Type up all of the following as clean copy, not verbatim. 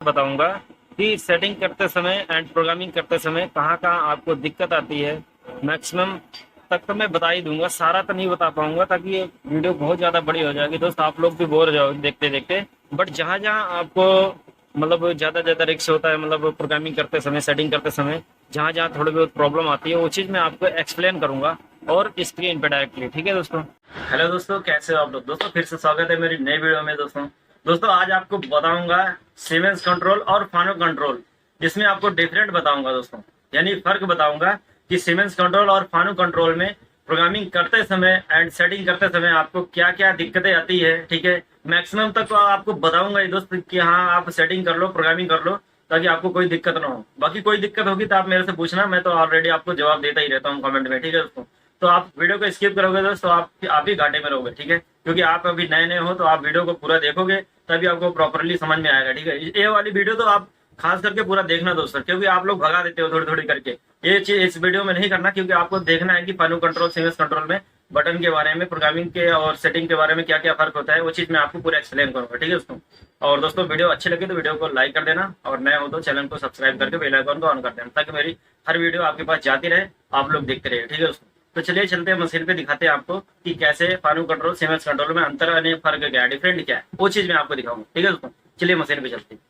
बताऊंगा कि सेटिंग करते समय एंड प्रोग्रामिंग करते समय कहाँ कहाँ आपको दिक्कत आती है। मैक्सिमम तक तो मैं बता ही दूंगा, सारा तो नहीं बता पाऊंगा ताकि ये वीडियो बहुत ज़्यादा बड़ी हो जाएगी दोस्त, आप लोग भी बोर हो जाओगे देखते देखते। बट जहाँ जहाँ आपको मतलब ज़्यादा रिस्क होता है, मतलब प्रोग्रामिंग करते समय, सेटिंग करते समय जहाँ जहाँ थोड़ी बहुत प्रॉब्लम आती है वो चीज़ मैं आपको एक्सप्लेन करूंगा और स्क्रीन पे डायरेक्टली। ठीक है दोस्तों। हेलो दोस्तों, कैसे हो आप लोग? दोस्तों फिर से स्वागत है मेरी नई वीडियो में। दोस्तों आज आपको बताऊंगा सीमेंस कंट्रोल और फानो कंट्रोल, जिसमें आपको डिफरेंट बताऊंगा दोस्तों, यानी फर्क बताऊंगा कि सीमेंस कंट्रोल और फानो कंट्रोल में प्रोग्रामिंग करते समय एंड सेटिंग करते समय आपको क्या क्या दिक्कतें आती है। ठीक है, मैक्सिमम तक तो आपको बताऊंगा ही दोस्त कि हाँ आप सेटिंग कर लो, प्रोग्रामिंग कर लो, ताकि आपको कोई दिक्कत ना हो। बाकी कोई दिक्कत होगी तो आप मेरे से पूछना, मैं तो ऑलरेडी आपको जवाब देता ही रहता हूँ कमेंट में। ठीक है दोस्तों, तो आप वीडियो को स्किप करोगे दोस्तों, तो आप ही घाटे में रहोगे। ठीक है, क्योंकि आप अभी नए नए हो तो आप वीडियो को पूरा देखोगे तभी आपको प्रॉपरली समझ में आएगा। ठीक है, ये वाली वीडियो तो आप खास करके पूरा देखना दोस्तों, क्योंकि आप लोग भगा देते हो थोड़ी थोड़ी करके। ये चीज इस वीडियो में नहीं करना, क्योंकि आपको देखना है कि फाइनल कंट्रोल सीमेंस कंट्रोल में बटन के बारे में, प्रोग्रामिंग के और सेटिंग के बारे में क्या क्या फर्क होता है, वो चीज मैं आपको पूरा एक्सप्लेन करूंगा। ठीक है दोस्तों, और दोस्तों वीडियो अच्छी लगे तो वीडियो को लाइक कर देना, और नए हो तो चैनल को सब्सक्राइब करके बेल आइकन को ऑन कर देना, ताकि मेरी हर वीडियो आपके पास जाती रहे, आप लोग देखते रहे। ठीक है दोस्तों, तो चलिए चलते हैं मशीन पे, दिखाते हैं आपको कि कैसे फाइनल कंट्रोल सीमेंस कंट्रोल में अंतर यानी फर्क क्या है, डिफरेंट क्या है, वो चीज मैं आपको दिखाऊंगा। ठीक है दोस्तों, चलिए मशीन पे चलते हैं।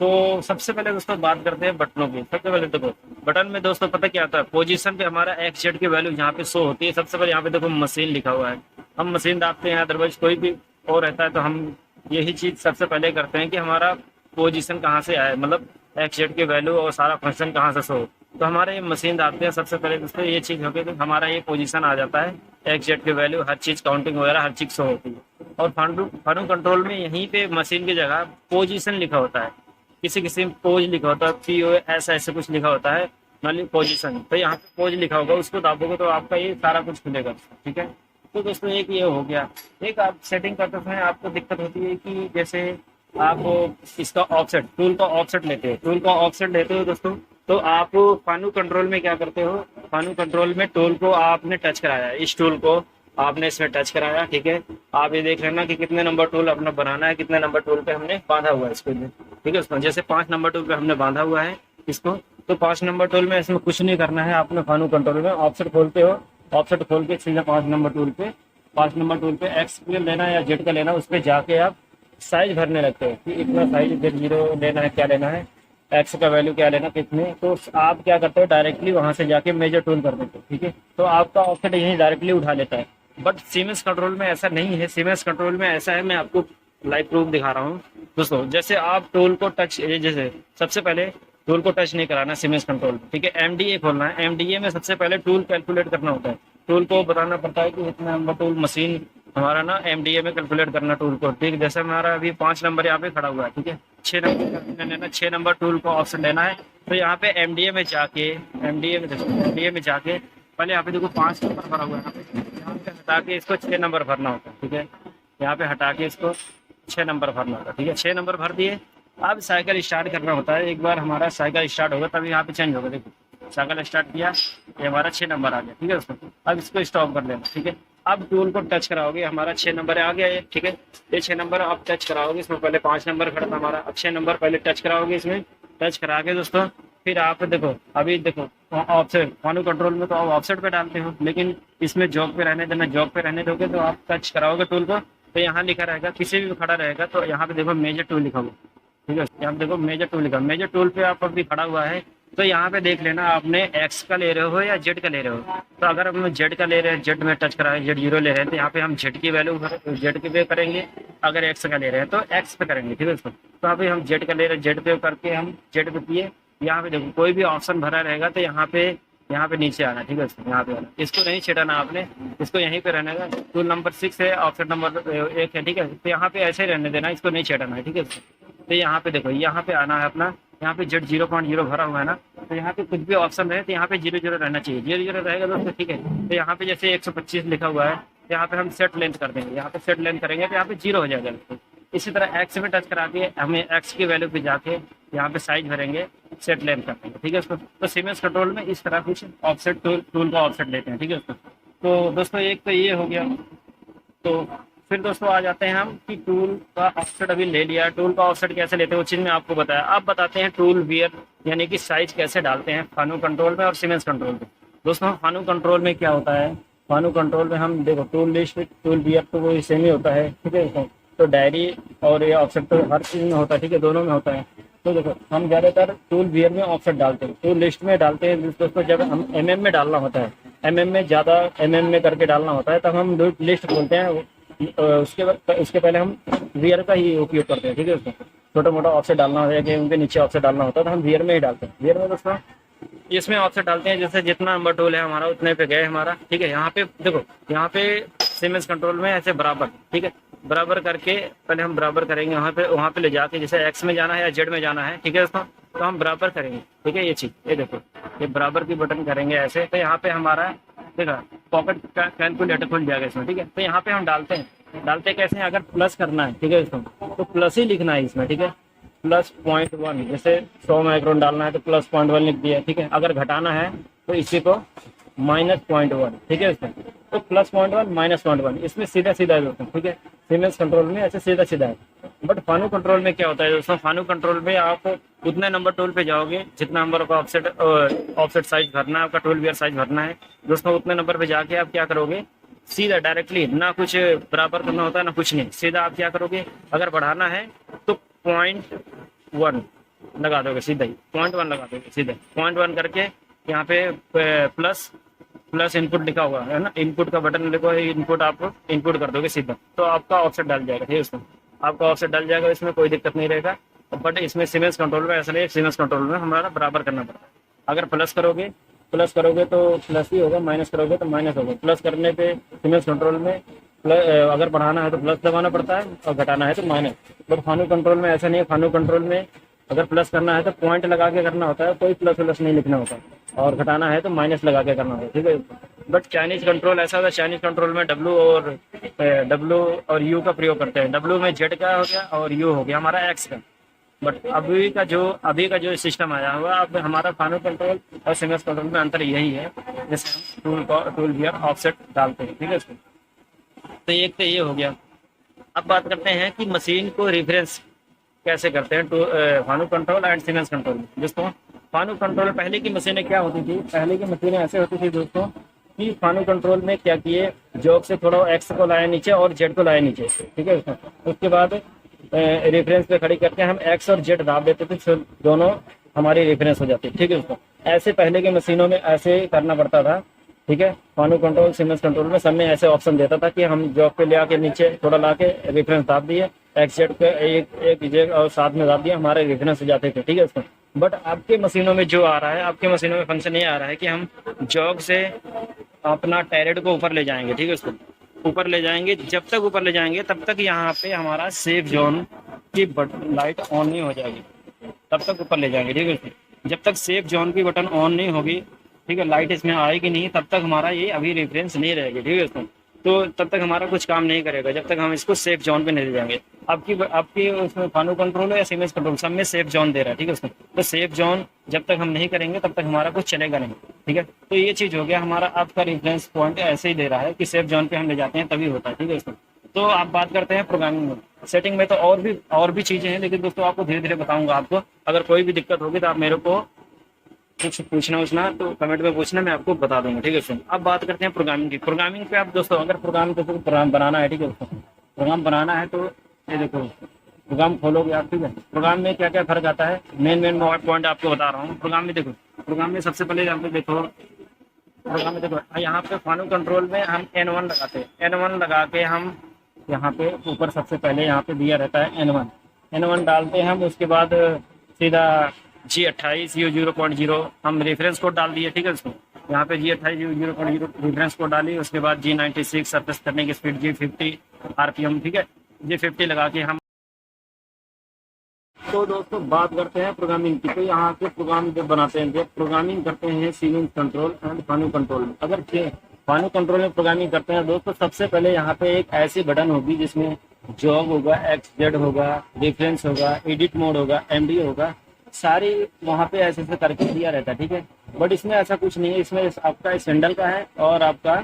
तो सबसे पहले दोस्तों बात करते हैं बटनों की। सबसे पहले देखो बटन में दोस्तों पता क्या आता है, पोजीशन पे हमारा एक्स जेड की वैल्यू यहाँ पे शो होती है। सबसे पहले यहाँ पे देखो मशीन लिखा हुआ है, हम मशीन दाबते हैं, अदरवाइज कोई भी और रहता है तो हम यही चीज सबसे पहले करते हैं कि हमारा पोजीशन कहाँ से आए, मतलब एक्स जेड की वैल्यू और सारा फंक्शन कहाँ से शो। तो हमारे ये मशीन दाबते हैं सबसे पहले दोस्तों, ये चीज होगी तो हमारा ये पोजीशन आ जाता है, एक्स जेड की वैल्यू, हर चीज काउंटिंग वगैरह हर चीज शो होती है। और फन कंट्रोल में यहीं पे मशीन की जगह पोजीशन लिखा होता है, किसी किसी में पोज लिखा होता है, POS ऐसे कुछ लिखा होता है, मान ली पोजीशन, तो यहाँ पे पोज लिखा होगा, उसको दाबोगे तो आपका ये सारा कुछ खुलेगा। ठीक है, तो दोस्तों एक ये हो गया। एक आप सेटिंग करते समय आपको दिक्कत होती है कि जैसे आप इसका ऑफसेट, टूल का ऑफसेट लेते हो, टूल का ऑफसेट लेते हो दोस्तों, तो आप फानू कंट्रोल में क्या करते हो, फानू कंट्रोल में टूल को आपने टच कराया, इस टूल को आपने इसमें टच कराया। ठीक है, आप ये देख लेना कि कितने नंबर टूल अपना बनाना है, कितने नंबर टूल पे हमने बांधा हुआ है इसको। ठीक है उसमें जैसे 5 नंबर टूल पे हमने बांधा हुआ है इसको, तो 5 नंबर टूल में इसमें कुछ नहीं करना है, आपने फानू कंट्रोल में ऑफसेट खोलते हो, ऑफसेट खोल के सीधा 5 नंबर टूल पे, 5 नंबर टूल पे एक्स का लेना है या जेड का लेना है, उस पर जाके आप साइज भरने लगते हो कि इतना साइज जेड जीरो लेना है, क्या लेना है, एक्स का वैल्यू क्या लेना कितने। तो आप क्या करते हो, डायरेक्टली वहां से जाके मेजर टूल कर देते हो। ठीक है, तो आपका ऑफसेट यहीं डायरेक्टली उठा लेता है। बट सीमेंस कंट्रोल में ऐसा नहीं है, सीमेंस कंट्रोल में ऐसा है, मैं आपको लाइव प्रूफ दिखा रहा हूँ दोस्तों। जैसे आप टूल को टच, जैसे सबसे पहले टूल को टच नहीं कराना सीमेंस कंट्रोल में। ठीक है, MDA खोलना है, MDA में सबसे पहले टूल कैलकुलेट करना होता है, टूल को बताना पड़ता है कि इतना नंबर टूल मशीन हमारा ना MDA में कैलकुलेट करना टूल को। ठीक है, जैसे हमारा अभी 5 नंबर यहाँ पे खड़ा हुआ है, ठीक है, 6 नंबर लेना, 6 नंबर टूल को ऑप्शन लेना है। तो यहाँ पे MDA में जाके, MDA में जाके पहले यहाँ पे देखो 5 नंबर भरा हुआ है, यहाँ पे हटा के इसको 6 नंबर भरना होता है। ठीक है, यहाँ पे हटा के इसको 6 नंबर भरना होता है। ठीक है, 6 नंबर भर दिए, अब साइकिल स्टार्ट करना होता है। एक बार हमारा साइकिल स्टार्ट होगा तभी यहाँ पे चेंज होगा। देखो साइकिल स्टार्ट किया, ये हमारा 6 नंबर आ गया। ठीक है दोस्तों, अब इसको स्टॉप कर लेना। ठीक है, अब टूल को टच कराओगे, हमारा 6 नंबर आ गया ये। ठीक है, ये 6 नंबर आप टच कराओगे, इसमें पहले 5 नंबर खड़ा था हमारा, अब 6 नंबर पहले टच कराओगे, इसमें टच करा के दोस्तों फिर आप देखो, अभी देखो ऑफसेट, फानू कंट्रोल में तो आप ऑफसेट पे डालते हो, लेकिन इसमें जॉब पे रहने देना, जॉब पे रहने दोगे तो आप टच कराओगे टूल को, तो यहाँ लिखा रहेगा, किसी भी खड़ा रहेगा तो यहाँ पे देखो मेजर टूल लिखा हुआ। ठीक है, यहाँ पे देखो मेजर टूल लिखा, मेजर टूल पे आप अभी खड़ा हुआ है, तो यहाँ पे देख लेना आपने एक्स का ले रहे हो या जेड का ले रहे हो। तो अगर हम जेड का ले रहे हैं, जेड में टच करा है, जेड जीरो ले रहे हैं, तो यहाँ पे हम जेड की वैल्यू जेड के पे करेंगे, अगर एक्स का ले रहे हैं तो एक्स पे करेंगे। ठीक है दोस्तों, तो अभी हम जेड का ले रहे हैं, जेड पे करके हम जेड पे किए। यहाँ पे देखो कोई भी ऑप्शन भरा रहेगा तो यहाँ पे नीचे आना। ठीक है दोस्तों, यहाँ पे आना, इसको नहीं छेड़ना आपने, इसको यहीं पे रहने का। टूल नंबर 6 है, ऑप्शन नंबर 1 है। ठीक है, तो यहाँ पे ऐसे ही रहने देना, इसको नहीं छेड़ना है। ठीक है दोस्तों, तो यहाँ पे देखो, यहाँ पे आना है अपना, यहाँ पे जेड 0.0 भरा हुआ है ना, तो यहाँ पे कुछ भी ऑप्शन रहे तो यहाँ पे 0 0 रहना चाहिए, 0 0 रहेगा दोस्तों। ठीक है, तो यहाँ पे जैसे 125 लिखा हुआ है, तो यहाँ पे हम सेट लेंथ कर देंगे, यहाँ पे सेट लेंथ करेंगे तो यहाँ पे 0 हो जाएगा दोस्तों। इसी तरह एक्स में टच करा के हमें एक्स की वैल्यू पे जाके यहाँ पे साइज भरेंगे, सेट लेंथ कर देंगे। ठीक है दोस्तों, तो सीमेंस कंट्रोल में इस तरह कुछ ऑफसेट टूल का ऑफसेट लेते हैं। ठीक है दोस्तों, तो दोस्तों एक तो ये हो गया। तो फिर दोस्तों आ जाते हैं हम कि टूल का ऑफसेट अभी ले लिया, टूल का ऑफसेट कैसे लेते हैं वो चीज़ मैं आपको बताया। अब बताते हैं टूल वियर यानी कि साइज कैसे डालते हैं फानु कंट्रोल में और सीमेंस कंट्रोल में। दोस्तों फानु कंट्रोल में क्या होता है, फानु कंट्रोल में हम देखो टूल लिस्ट टूल वियर तो वो सेम ही होता है, ठीक है। तो डायरी और ये ऑफसेट तो हर चीज़ में होता है, ठीक है, दोनों में होता है। तो देखो हम ज़्यादातर टूल वियर में ऑफसेट डालते हैं, टूल लिस्ट में डालते हैं दोस्तों जब हम एमएम में डालना होता है, एमएम में ज़्यादा एमएम में करके डालना होता है तब हम लिस्ट बोलते हैं। उसके पहले हम वियर का ही उपयोग करते हैं, ठीक है। उसमें छोटा मोटा ऑफसेट डालना होता है कि उनके नीचे ऑफसेट डालना होता है तो हम वियर में ही डालते हैं। वियर में दोस्तों इसमें ऑफसेट डालते हैं जैसे जितना नंबर टूल है हमारा उतने पे गए हमारा, ठीक है। यहाँ पे देखो, यहाँ पे सीमेंस कंट्रोल में ऐसे बराबर, ठीक है, बराबर करके पहले हम बराबर करेंगे वहाँ पे ले जाके, जैसे एक्स में जाना है या जेड में जाना है, ठीक है दोस्तों, तो हम बराबर करेंगे, ठीक है। ये चीज ये देखो, ये बराबर की बटन करेंगे ऐसे, तो यहाँ पे हमारा देखा पॉकेट कैलकुलेटर खुल जाएगा इसमें, ठीक है। तो यहाँ पे हम डालते कैसे हैं, अगर प्लस करना है, ठीक है दोस्तों, तो प्लस ही लिखना है इसमें, ठीक है। प्लस 0.1, जैसे 100 माइक्रोन डालना है तो प्लस 0.1 लिख दिया, ठीक है। अगर घटाना है तो इसी को माइनस 0.1, ठीक है दोस्तों। तो प्लस 0.1 माइनस 0.1 इसमें सीधा सीधा है दोस्तों, ठीक है। सीमेंस कंट्रोल में ऐसे सीधा सीधा है। बट फानु कंट्रोल में क्या होता है दोस्तों, फानु कंट्रोल में आप उतने नंबर टूल पे जाओगे जितना नंबर का ऑफसेट साइज भरना है, आपका टूल वियर साइज भरना है दोस्तों, उतने नंबर पे जाके आप क्या करोगे, सीधा डायरेक्टली, ना कुछ बराबर करना होता है ना कुछ नहीं, सीधा आप क्या करोगे, अगर बढ़ाना है तो 0.1 लगा दोगे, सीधा ही 0.1 लगा दोगे, सीधा 0.1 करके यहाँ पे प्लस इनपुट लिखा हुआ है ना, इनपुट का बटन लिखो, इनपुट आप इनपुट कर दोगे सीधा, तो आपका ऑफसेट डाल जाएगा, ठीक है। उसमें आपका ऑफसेट डाल जाएगा, इसमें कोई दिक्कत नहीं रहेगा। बट इसमें सीमेंस कंट्रोल में ऐसा नहीं, सीमेंस कंट्रोल में हमारा बराबर करना पड़ता है। अगर प्लस करोगे तो प्लस ही होगा, माइनस करोगे तो माइनस होगा। प्लस करने पे सीमेंस कंट्रोल में अगर बढ़ाना है तो प्लस दबाना पड़ता है और घटाना है तो माइनस। बट फानु कंट्रोल में ऐसा नहीं है, फानु कंट्रोल में अगर प्लस करना है तो पॉइंट लगा के करना होता है, कोई प्लस नहीं लिखना होता, और घटाना है तो माइनस लगा के करना होता है, ठीक है। बट चाइनीज कंट्रोल ऐसा होता है, चाइनीज कंट्रोल में डब्लू और यू का प्रयोग करते हैं। डब्लू में जेड का हो गया और यू हो गया हमारा एक्स का। बट अभी का जो सिस्टम आया हुआ, अब हमारा फानु कंट्रोल और सीमेंस कंट्रोल में अंतर यही है, जैसे हम टूल वियर ऑफसेट डालते हैं, ठीक है। इसमें तो एक तो ये हो गया। अब बात करते हैं कि मशीन को रिफरेंस कैसे करते हैं फानु कंट्रोल एंड सीमेंस कंट्रोल में। दोस्तों फानु कंट्रोल पहले की मशीनें क्या होती थी, पहले की मशीनें ऐसे होती थी दोस्तों कि फानु कंट्रोल में क्या किए, जॉब से थोड़ा एक्स को लाया नीचे और जेड को लाया नीचे, ठीक है। उसके बाद रेफरेंस पे खड़ी करके हम एक्स और जेड दाब देते थे, फिर दोनों हमारी रेफरेंस हो जाती है, ठीक है। उसको ऐसे पहले के मशीनों में ऐसे करना पड़ता था, ठीक है। फानु कंट्रोल सीमेंस कंट्रोल में सब में ऐसे ऑप्शन देता था कि हम जॉब पे ले आके नीचे थोड़ा ला के रेफरेंस दाब दिए, एक्स जेड पे एक जेड और साथ में दाब दिया, हमारे रेफरेंस हो जाते थे, ठीक है उसको। बट आपके मशीनों में जो आ रहा है, आपके मशीनों में फंक्शन ये आ रहा है कि हम जॉब से अपना टैरेट को ऊपर ले जाएंगे, ठीक है। उसको ऊपर ले जाएंगे, जब तक ऊपर ले जाएंगे तब तक यहाँ पे हमारा सेफ जोन की लाइट ऑन नहीं हो जाएगी, तब तक ऊपर ले जाएंगे, ठीक है। जब तक सेफ जोन की बटन ऑन नहीं होगी, ठीक है, लाइट इसमें आएगी नहीं, तब तक हमारा ये अभी रेफरेंस नहीं रहेगी, ठीक है उसमें। तो तब तक हमारा कुछ काम नहीं करेगा जब तक हम इसको सेफ जोन पे नहीं ले जाएंगे। आपकी उसमें फानु कंट्रोल है या सीमेंस कंट्रोल, सब में सेफ जोन दे रहा है, ठीक है उसमें। तो सेफ जोन जब तक हम नहीं करेंगे तब तक हमारा कुछ चलेगा नहीं, ठीक है। तो ये चीज़ हो गया हमारा, आपका रेफरेंस पॉइंट ऐसे ही दे रहा है कि सेफ जोन पे हम ले जाते हैं तभी होता है, ठीक है उसमें। तो आप बात करते हैं प्रोग्रामिंग में, सेटिंग में तो और भी चीज़ें हैं, लेकिन दोस्तों आपको धीरे धीरे बताऊंगा। आपको अगर कोई भी दिक्कत होगी तो आप मेरे को कुछ पूछना तो कमेंट में पूछना, मैं आपको बता दूंगा, ठीक है सुन। अब बात करते हैं प्रोग्रामिंग की। प्रोग्रामिंग पे आप दोस्तों अगर प्रोग्राम बनाना है, ठीक है, प्रोग्राम बनाना है तो ये देखो प्रोग्राम खोलोगे आप, ठीक है। प्रोग्राम में क्या क्या फर्क आता है, मेन पॉइंट आपको बता रहा हूँ। प्रोग्राम में देखो, प्रोग्राम में सबसे पहले यहाँ पे देखो, प्रोग्राम में देखो यहाँ पे फानु कंट्रोल में हम N1 लगाते हैं। N1 लगा के हम यहाँ पे ऊपर सबसे पहले यहाँ पे दिया रहता है N1 डालते हैं हम। उसके बाद सीधा G28 U0.0 हम रेफरेंस कोड डाल दिए, ठीक है। उसको यहाँ पे G28 U0.0 रेफरेंस कोड डाली। उसके बाद G96 सरफेस करने की स्पीड G50 RPM, ठीक है, G50 लगा के हम। तो दोस्तों बात करते हैं प्रोग्रामिंग की। तो यहाँ पे प्रोग्राम जब बनाते हैं, जब प्रोग्रामिंग करते हैं सीमेंस कंट्रोल एंड फानु कंट्रोल में। अगर फानु कंट्रोल में प्रोग्रामिंग करते हैं दोस्तों, सबसे पहले यहाँ पे एक ऐसी बटन होगी जिसमें जॉब होगा, XZ होगा, रेफरेंस होगा, एडिट मोड होगा, MD होगा, सारी वहाँ पे ऐसे ऐसे करके दिया रहता है, ठीक है। बट इसमें ऐसा कुछ नहीं है, इसमें आपका स्टैंडर्ड का है और आपका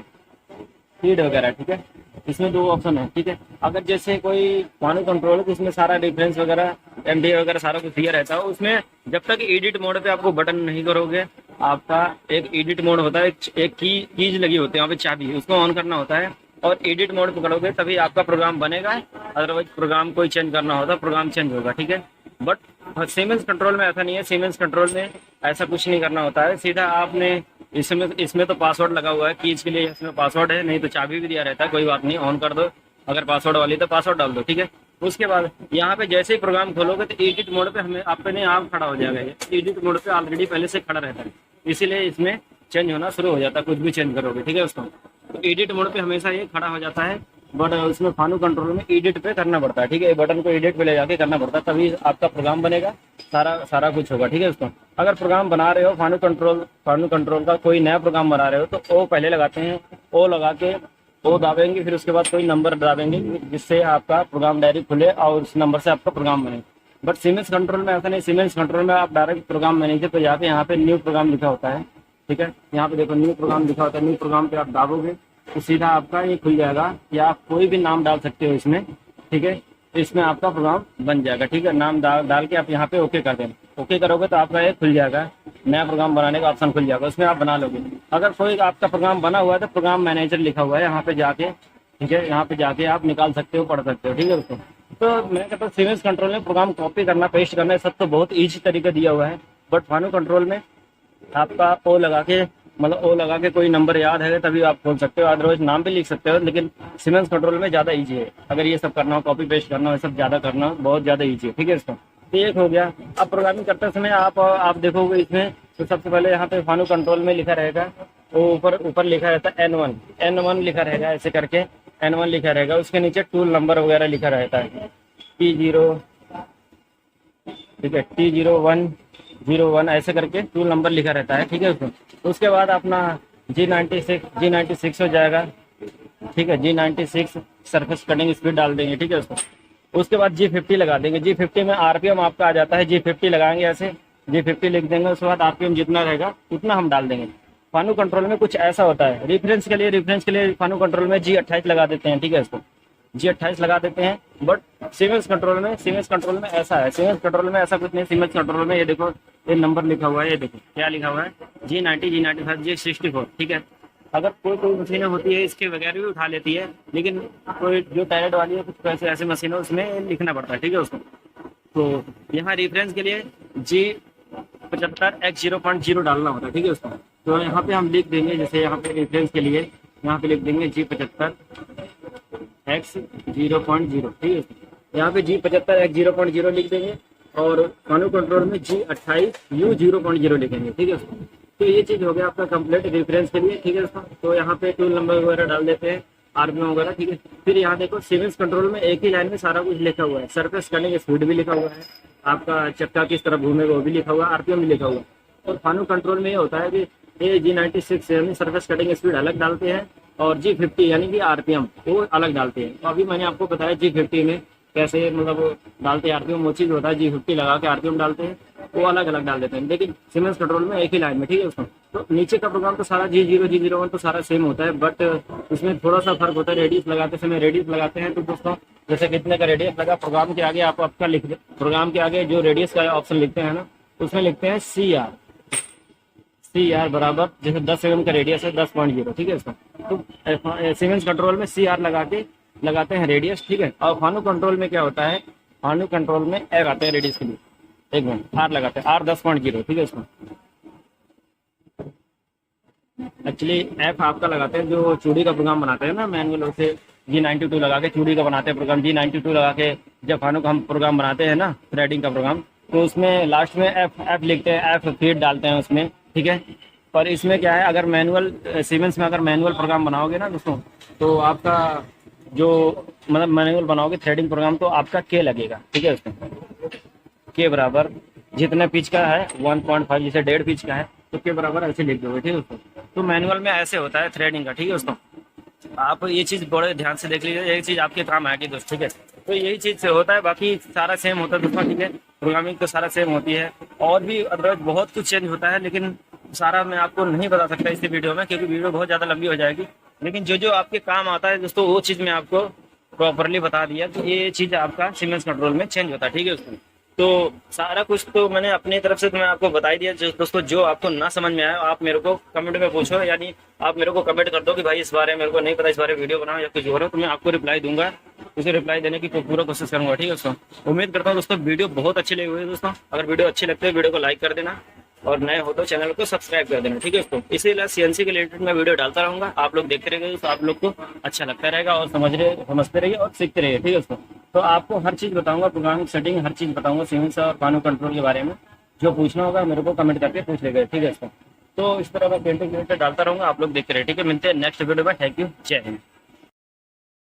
फीड वगैरह, ठीक है। इसमें दो ऑप्शन है, ठीक है। अगर जैसे कोई मानो कंट्रोल है तो इसमें सारा रेफरेंस वगैरह एमडी वगैरह सारा कुछ दिया रहता है। उसमें जब तक एडिट मोड पे आपको बटन नहीं करोगे, आपका एक एडिट मोड होता है, एक कीज लगी होती है वहाँ पे चाबी, उसको ऑन करना होता है और एडिट मोड पकड़ोगे तभी आपका प्रोग्राम बनेगा। अदरवाइज प्रोग्राम कोई चेंज करना होता प्रोग्राम चेंज होगा, ठीक है। बट सीमेंस कंट्रोल में ऐसा नहीं है। सीमेंस कंट्रोल में ऐसा कुछ नहीं करना होता है, सीधा आपने इसमें तो पासवर्ड लगा हुआ है कीज के लिए, इसमें पासवर्ड है, नहीं तो चाबी भी दिया रहता है, कोई बात नहीं, ऑन कर दो। अगर पासवर्ड वाली तो पासवर्ड डाल दो, ठीक है। उसके बाद यहाँ पे जैसे ही प्रोग्राम खोलोगे तो एडिट मोड पे हमें अपने आप खड़ा हो जाएगा। एडिट मोड पे ऑलरेडी पहले से खड़ा रहता है, इसीलिए इसमें चेंज होना शुरू हो जाता है कुछ भी चेंज करोगे, ठीक है। उसको तो एडिट मोड पे हमेशा ये खड़ा हो जाता है, बट उसमें फानू कंट्रोल में एडिट पे करना पड़ता है, ठीक है। बटन को एडिट पे ले जाके करना पड़ता है, तभी आपका प्रोग्राम बनेगा, सारा कुछ होगा, ठीक है। उसको अगर प्रोग्राम बना रहे हो फानू कंट्रोल का कोई नया प्रोग्राम बना रहे हो तो ओ पहले लगाते हैं, ओ लगा के ओ दाबेंगे, फिर उसके बाद कोई नंबर दाबेंगे जिससे आपका प्रोग्राम डायरेक्ट खुले और उस नंबर से आपका प्रोग्राम बने। बट सीमेंस कंट्रोल में ऐसा नहीं। सीमेंस कंट्रोल में आप डायरेक्ट प्रोग्राम मैनेजर पे जाके यहाँ पे न्यू प्रोग्राम लिखा होता है, ठीक है। यहाँ पे देखो न्यू प्रोग्राम लिखा होता है, न्यू प्रोग्राम पे आप दाबोगे तो सीधा आपका ये खुल जाएगा, या आप कोई भी नाम डाल सकते हो इसमें, ठीक है। तो इसमें आपका प्रोग्राम बन जाएगा, ठीक है। नाम डाल के आप यहाँ पे ओके कर देना, ओके करोगे तो आपका ये खुल जाएगा, नया प्रोग्राम बनाने का ऑप्शन खुल जाएगा, उसमें आप बना लोगे। अगर कोई आपका प्रोग्राम बना हुआ है तो प्रोग्राम मैनेजर लिखा हुआ है यहाँ पे जाके, ठीक है, यहाँ पे जाके आप निकाल सकते हो, पढ़ सकते हो, ठीक है। उसको तो मैं कहता हूँ सीमेंस कंट्रोल में प्रोग्राम कॉपी करना, पेस्ट करना, सब तो बहुत ईजी तरीका दिया हुआ है। बट फानू कंट्रोल में आपका ओ लगा के, मतलब ओ लगा के कोई नंबर याद है तभी आप खोल सकते हो, अदरवाइज नाम भी लिख सकते हो। लेकिन सीमेंस कंट्रोल में ज़्यादा ईजी है, अगर ये सब करना हो, कॉपी पेस्ट करना हो, सब ज़्यादा करना हो, बहुत ज़्यादा ईजी है, ठीक है। इसका तो एक हो गया। अब प्रोग्रामिंग करते समय आप देखोगे इसमें तो सबसे पहले यहाँ पे फानू कंट्रोल में लिखा रहेगा, वो ऊपर लिखा रहता है N1 लिखा रहेगा, ऐसे करके N1 लिखा रहेगा। उसके नीचे टूल नंबर वगैरह लिखा रहता है T0, ठीक है, T01 ऐसे करके टूल नंबर लिखा रहता है, ठीक है। उसके बाद अपना G96 हो जाएगा, ठीक है। G96 सरफेस कटिंग स्पीड डाल देंगे, ठीक है। उसके बाद G50 लगा देंगे। G50 में आरपीएम आपका आ जाता है, G50 लगाएंगे, ऐसे G50 लिख देंगे। उसके बाद आरपीएम जितना रहेगा उतना हम डाल देंगे। फानू कंट्रोल में कुछ ऐसा होता है, रेफरेंस के लिए फानू कंट्रोल में G28 लगा देते हैं, ठीक है। इसको G28 लगा देते हैं। बट सीमेंस कंट्रोल में ऐसा है, सीमेंस कंट्रोल में ऐसा कुछ नहीं। सीमेंस कंट्रोल में ये देखो, ये नंबर लिखा हुआ है, ये देखो क्या लिखा हुआ है, G90, G95, G64, ठीक है। अगर कोई मशीनें होती है इसके वगैरह भी उठा लेती है, लेकिन कोई जो टायरेट वाली है, कुछ ऐसे मशीनें उसमें लिखना पड़ता है, ठीक है उसको। तो यहाँ रेफरेंस के लिए G75 X0.0 डालना होता है, ठीक है उसको। तो यहाँ पे हम लिख देंगे, जैसे यहाँ पे रेफरेंस के लिए यहाँ पे लिख देंगे G75 X0.0, ठीक है। यहाँ पे G75 X0.0 लिख देंगे और फानू कंट्रोल में G28 U0.0 लिखेंगे, ठीक है। तो ये चीज हो गया आपका कंप्लीट रेफरेंस के लिए, ठीक है। तो यहाँ पे टूल नंबर वगैरह डाल देते हैं, आरपीएम वगैरह, ठीक है। फिर यहाँ देखो सीमेंस कंट्रोल में एक ही लाइन में सारा कुछ लिखा हुआ है, सरफेस कटिंग स्पीड भी लिखा हुआ है, आपका चक्का किस तरह घूमेगा वो भी लिखा हुआ है, आरपीएम भी लिखा हुआ है। और फानू कंट्रोल में ये होता है कि ये G96 यानी सरफेस कटिंग स्पीड अलग डालते हैं और G50 यानी कि आरपीएम वो अलग डालते हैं। तो अभी मैंने आपको बताया G50 में कैसे मतलब डालते हैं आरपीएम, वो चीज होता है G50 लगा के आरपीएम डालते हैं, वो अलग अलग डाल देते हैं। लेकिन सीमेंस कंट्रोल में एक ही लाइन में, ठीक है उसको। तो नीचे का प्रोग्राम तो सारा G0 G01 तो सारा सेम होता है, बट उसमें थोड़ा सा फर्क होता है। रेडियस लगाते समय रेडियस लगाते हैं तो दोस्तों जैसे कितने का रेडियस लगा, प्रोग्राम के आगे आप आपका लिख दे, प्रोग्राम के आगे जो रेडियस का ऑप्शन लिखते हैं ना, उसमें लिखते हैं CR बराबर, जैसे 10 mm का रेडियस है 10.0, ठीक है इसका। तो सीमेंस कंट्रोल में CR लगाते हैं रेडियस, ठीक है। और फानू कंट्रोल में क्या होता है, फानू कंट्रोल में R आते हैं रेडियस के लिए, एक मिनट, R लगाते हैं, R 10.0, ठीक है इसका। एक्चुअली F आपका लगाते हैं जो चूड़ी का प्रोग्राम बनाते हैं ना मैनुअल, उसे G92 लगा के चूड़ी का बनाते हैं प्रोग्राम। G92 लगा के जब फानू का हम प्रोग्राम बनाते हैं ना, थ्रेडिंग का प्रोग्राम, तो उसमें लास्ट में F लिखते हैं, F फीड डालते हैं उसमें, ठीक है। पर इसमें क्या है, अगर मैनुअल सीमेंस में अगर मैनुअल प्रोग्राम बनाओगे ना दोस्तों, तो आपका जो मतलब मैनुअल बनाओगे थ्रेडिंग प्रोग्राम, तो आपका K लगेगा, ठीक है। उसमें K बराबर जितने पिच का है 1.5, जैसे 1.5 पिच का है तो K बराबर ऐसे लिख दोगे, ठीक है उसको। तो मैनुअल में ऐसे होता है थ्रेडिंग का, ठीक है उसको। आप ये चीज बड़े ध्यान से देख लीजिए, ये चीज आपके काम आएगी दोस्त, ठीक है। तो यही चीज से होता है, बाकी सारा सेम होता है दोस्तों, ठीक है। प्रोग्रामिंग तो सारा सेम होती है, और भी अदरवाइज बहुत कुछ चेंज होता है, लेकिन सारा मैं आपको नहीं बता सकता इस वीडियो में, क्योंकि वीडियो बहुत ज़्यादा लंबी हो जाएगी। लेकिन जो जो आपके काम आता है दोस्तों वो चीज़ मैं आपको प्रॉपरली बता दिया कि ये चीज़ आपका सीमेंस कंट्रोल में चेंज होता है, ठीक है दोस्तों। तो सारा कुछ तो मैंने अपनी तरफ से तो मैं आपको बता ही दिया। जो दोस्तों जो आपको ना समझ में आया आप मेरे को कमेंट में पूछो, यानी आप मेरे को कमेंट कर दो कि भाई इस बारे में मेरे को नहीं पता, इस बारे में वीडियो बनाओ या कुछ और हो, तो मैं आपको रिप्लाई दूंगा। उसे रिप्लाई देने की पूरा कोशिश करूंगा, ठीक है दोस्तों। उम्मीद करता हूँ दोस्तों वीडियो बहुत अच्छी लगी हुई है दोस्तों। अगर वीडियो अच्छी लगती है वीडियो को लाइक कर देना और नए हो तो चैनल को सब्सक्राइब कर देना, ठीक है दोस्तों। इसीलिए सीएनसी के रिलेटेड मैं वीडियो डालता रहूंगा, आप लोग देखते रहेंगे तो आप लोग को अच्छा लगता रहेगा और समझते रहिए और सीखते रहिए, ठीक है दोस्तों। तो आपको हर चीज़ बताऊंगा, प्रोग्रामिंग सेटिंग हर चीज़ बताऊंगा सीमेंस और पानो कंट्रोल के बारे में। जो पूछना होगा मेरे को कमेंट करके पूछ लेगा, ठीक है दोस्तों। तो इस तरह मैं पेंटिंग रिलेटेड डालता रहूंगा, आप लोग देखते रहिए, ठीक है। मिलते हैं नेक्स्ट वीडियो में। थैंक यू, जय हिंद।